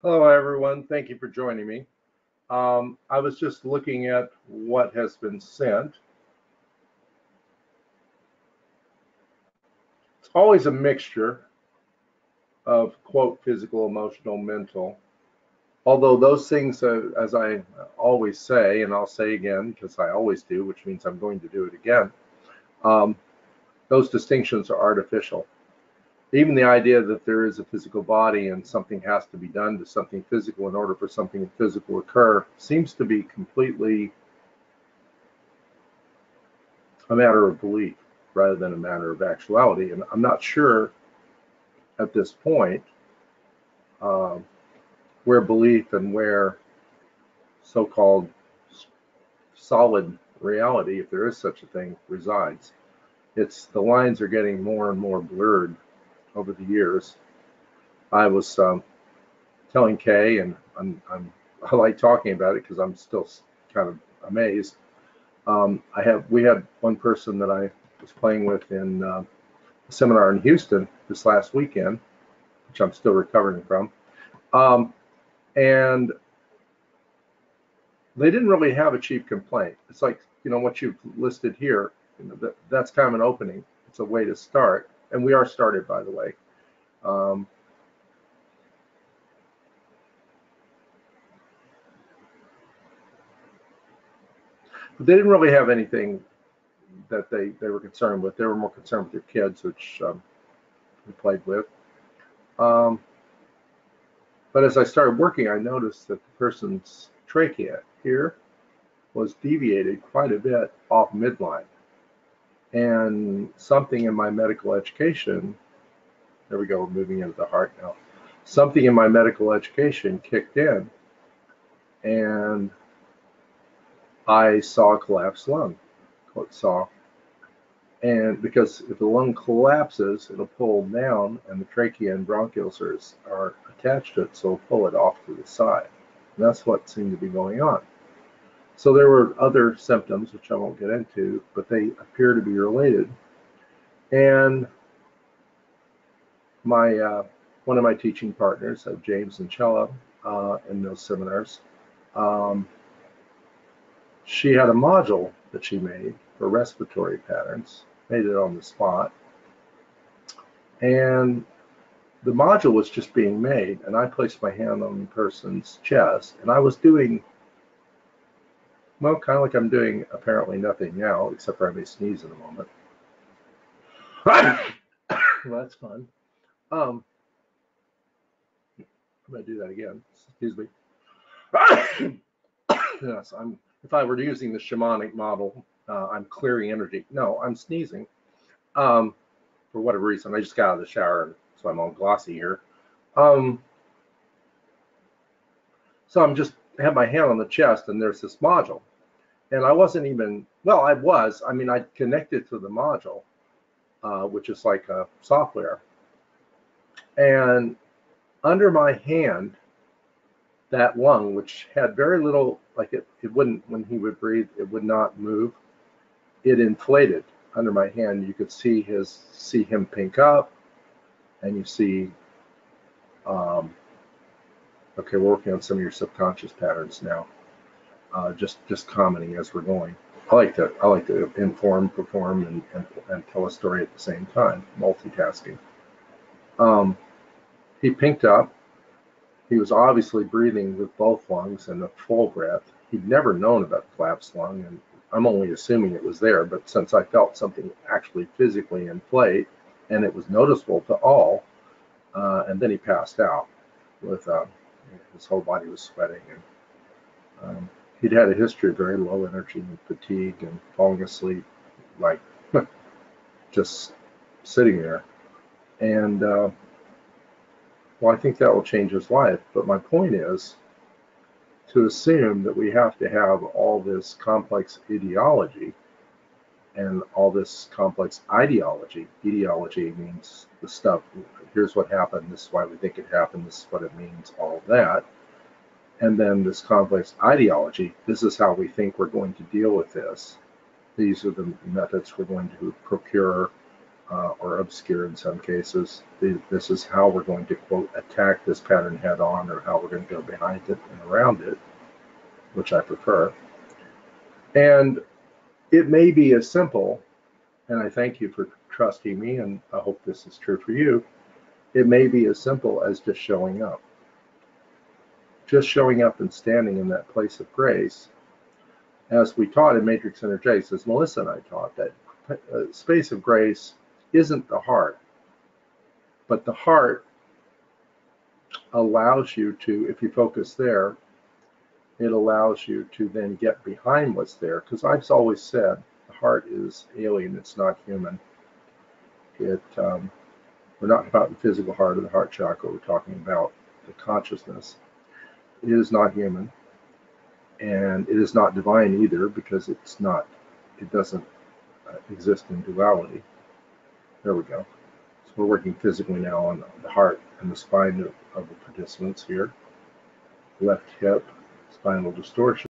Hello, everyone. Thank you for joining me. I was just looking at what has been sent. It's always a mixture of, quote, physical, emotional, mental. Although those things, as I always say, and I'll say again because I always do, which means I'm going to do it again, um, those distinctions are artificial. Even the idea that there is a physical body and something has to be done to something physical in order for something physical to occur seems to be completely a matter of belief rather than a matter of actuality. And I'm not sure at this point uh, where belief and where so-called solid reality, if there is such a thing, resides. It's the lines are getting more and more blurred over the years. I was telling Kay, and I like talking about it because I'm still kind of amazed. We had one person that I was playing with in a seminar in Houston this last weekend, which I'm still recovering from. And they didn't really have a chief complaint. It's like, what you've listed here, that's kind of an opening. It's a way to start. And we are started, by the way. Um, but they didn't really have anything that they were concerned with. They were more concerned with their kids, which we played with. Um, but as I started working, I noticed that the person's trachea here was deviated quite a bit off midline. And something in my medical education, there we go, we're moving into the heart now. Something in my medical education kicked in, and I saw a collapsed lung. Saw, and because if the lung collapses, it'll pull down, and the trachea and bronchioles are attached to it, so it'll pull it off to the side. And that's what seemed to be going on. So there were other symptoms, which I won't get into, but they appear to be related. And my one of my teaching partners, James and Chella, in those seminars, um, she had a module that she made for respiratory patterns, made it on the spot, and the module was just being made, and I placed my hand on the person's chest, and I was doing, well, kind of like I'm doing apparently nothing now, except for I may sneeze in a moment. Well, that's fun. I'm going to do that again. Excuse me. Yes, if I were using the shamanic model, I'm clearing energy. No, I'm sneezing. Um, for whatever reason, I just got out of the shower, and so I'm all glossy here. Um, so I'm just have my hand on the chest, and there's this module, and I wasn't even, well, I was. I mean, I connected to the module, which is like a software, and under my hand, that lung, which had very little, like it wouldn't, when he would breathe, it would not move. It inflated under my hand. You could see him pink up, and you see, okay, we're working on some of your subconscious patterns now. Just commenting as we're going. I like to inform, perform, and tell a story at the same time, multitasking. Um, he pinked up. He was obviously breathing with both lungs and a full breath. He'd never known about the collapsed lung, and I'm only assuming it was there, but since I felt something actually physically in play, and it was noticeable to all, and then he passed out with his whole body was sweating, and he'd had a history of very low energy and fatigue and falling asleep, like just sitting there. And well, I think that will change his life. But my point is to assume that we have to have all this complex ideology and all this complex ideology. Ideology means the stuff, here's what happened, this is why we think it happened, this is what it means, all of that. And then this complex ideology, this is how we think we're going to deal with this. These are the methods we're going to procure. or obscure in some cases. This is how we're going to, quote, attack this pattern head on, or how we're going to go behind it and around it, which I prefer. And it may be as simple, and I thank you for trusting me, and I hope this is true for you. It may be as simple as just showing up. Just showing up and standing in that place of grace. As we taught in Matrix Energetics, as Melissa and I taught, that space of grace isn't the heart, but the heart allows you to, if you focus there, it allows you to then get behind what's there. Because I've always said the heart is alien, it's not human. We're not about the physical heart or the heart chakra, we're talking about the consciousness. It is not human, and it is not divine either, because it doesn't exist in duality. There we go. So we're working physically now on the heart and the spine of the participants here. Left hip, spinal distortion.